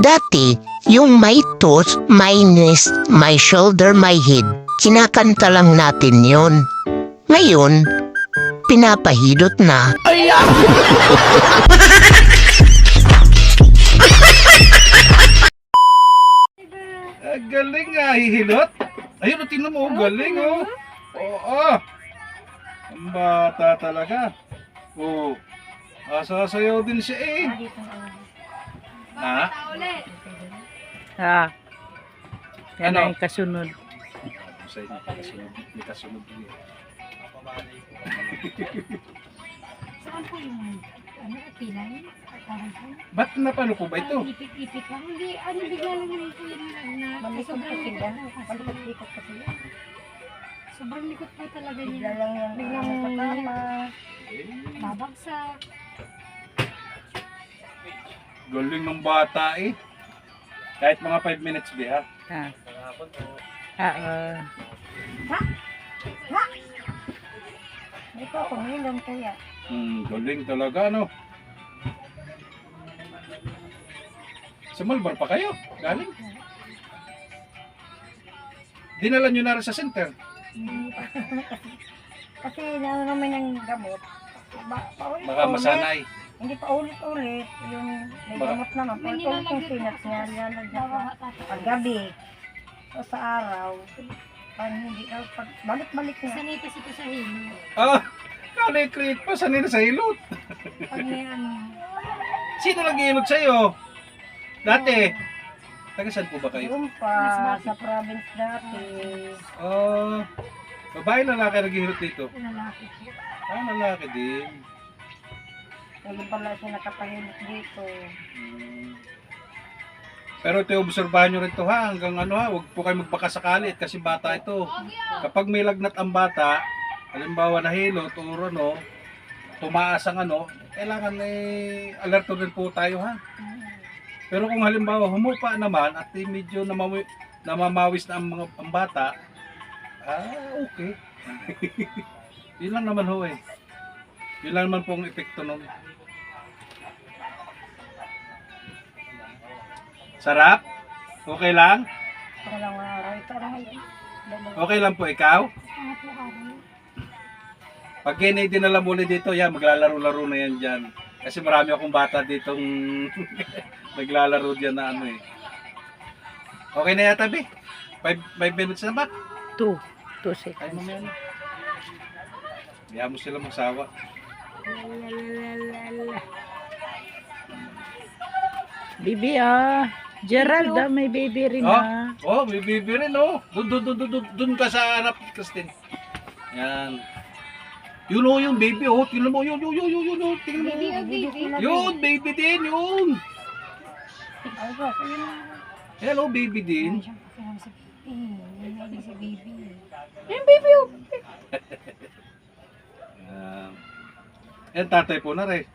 Dati, yung my toes, my knees, my shoulder, my head, kinakanta lang natin yon. Ngayon, pinapahidot na. Galing nga, hihilot. Ayun, tingnan mo, galing oh. Oo. Ang bata talaga. Oo. Sasayaw din siya eh. Ha? Ha. Yan Ano? ang kasunod. Sa inyo, may kasunod din. Saan po yung pilay? Parang po? Ba't napano po ba ito? Parang ipit-ipit lang. Hindi, bigla lang naman po yun na sobrang likot po kasi. Malikot kasi yan. Sobrang likot po talaga Bigla niya. lang yan. Biglang Tama. babagsak. Galing ng bata eh. Kahit mga 5 minutes di ha. Ha. Ha. Hindi ko ako ngayon kaya. Galing talaga no. Sa Malbar pa kayo? Galing? Dinala nyo na rin sa center. Kasi naano naman ng gamot. Paulit-ulit. Baka masanay. Hindi pa ulit-ulit. Yung may Baka- gamot naman. May Paulit-ulit yung nilalagay sinat po niya. kasi Nilalagyan bawa ko. tatapos. Paggabi. O sa araw. Pag hindi daw. Balik-balik na. Sanay kasi ito sa hilo. Kaliklit pa. Sanay na sa hilot. Pag may Sino nag-ihilot sa'yo? Dati. Taga saan po ba kayo? Doon pa. Sa province dati. Babae lalaki nag-ihilot dito. lalaki po. Lalaki din. Hindi pala siya nakapahilot dito. Pero ito, obserbahan nyo rin ito ha, hanggang ano ha, huwag po kayo magpakasakali kasi bata ito. Kapag may lagnat ang bata, halimbawa nahilot o ano, tumaas ang ano, kailangan alerto rin po tayo ha. Pero kung halimbawa humupa naman at medyo namamawis na ang bata, okay. Yun lang naman ho eh. Yun lang naman po ang epekto nun. Sarap? Okay lang? Walang araw. Ito lang. Okay lang po ikaw? Pangatlo araw. Pag yan ay dinala muli dito, yan, maglalaro-laro na yan dyan. Kasi marami akong bata ditong naglalaro dyan na ano eh. Okay na yata, Bi? 5 minutes na ba? 2 Ay, seconds. mamaya na. Hayaan mo sila magsawa. Bibi Gerald may baby rin May baby rin oh. Doon ka sa harap, Christine. Yan. Yun oh, yung baby oh. Tingnan mo, yun. Tingnan mo. Baby. Yun, baby din, yun. Ay, boss. Hello, baby din. Siya pakiram sa baby. Hindi si baby. Yan, tatay po na rin.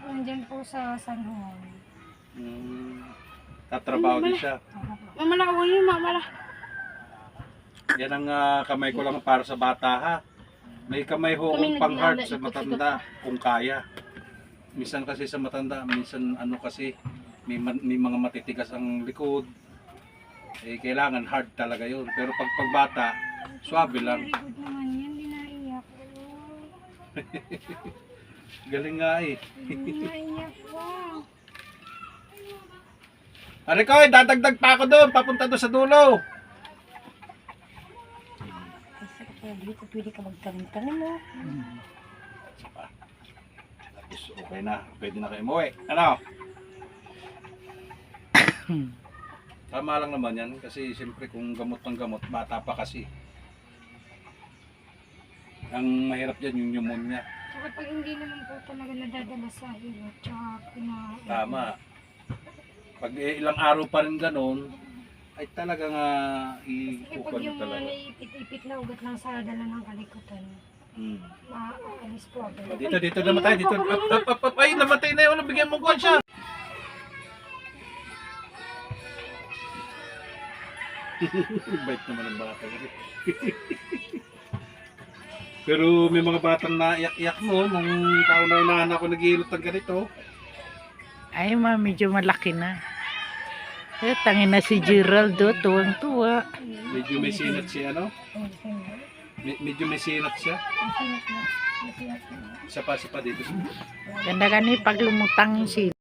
Nandiyan po sa San Juan. Tatrabaho din siya. Mamala ko yun, mamala. Yan ang kamay ko lang para sa bata ha. May kamay ho akong pang heart sa matanda kung kaya. Minsan kasi sa matanda, minsan ano kasi may mga matitigas ang likod. Kailangan hard talaga yun. Pero pag pagbata, swabe lang. Very good naman yan, di naiyak. Galing nga eh. Di naiyak ko. Arikoy, dadagdag pa ako doon. Papunta doon sa dulo. Kasi kaya dito pwede ka magtanim-tanim mo. Tapos okay na. Pwede na kayo umuwi. Ano? Tama lang naman yan. Kasi siyempre kung gamot ng gamot, bata pa kasi. Ang mahirap dyan yung pneumonia. Tsaka pag hindi naman po talaga nadadala sa hilot, tsaka Tama. Pag ilang araw pa rin ganun, ay talagang Kasi pag iupan yung talaga. naipit-ipit na ugat lang sa dala ng kalikutan, maalis po agad. Dito namatay. Dito. Ay, namatay na yun. Bigyan mo ko siya. Bait naman ang bata. Pero may mga batang naiyak-iyak mo nung kauna-unahan ako naghihilot ng ganito. Ay, medyo malaki na. Eh, tangin na si Gerald do, tuwang-tuwa. Medyo may sinat siya, ano? Medyo may sinat siya. Isa pa dito. Ganda ka ni pag lumutang si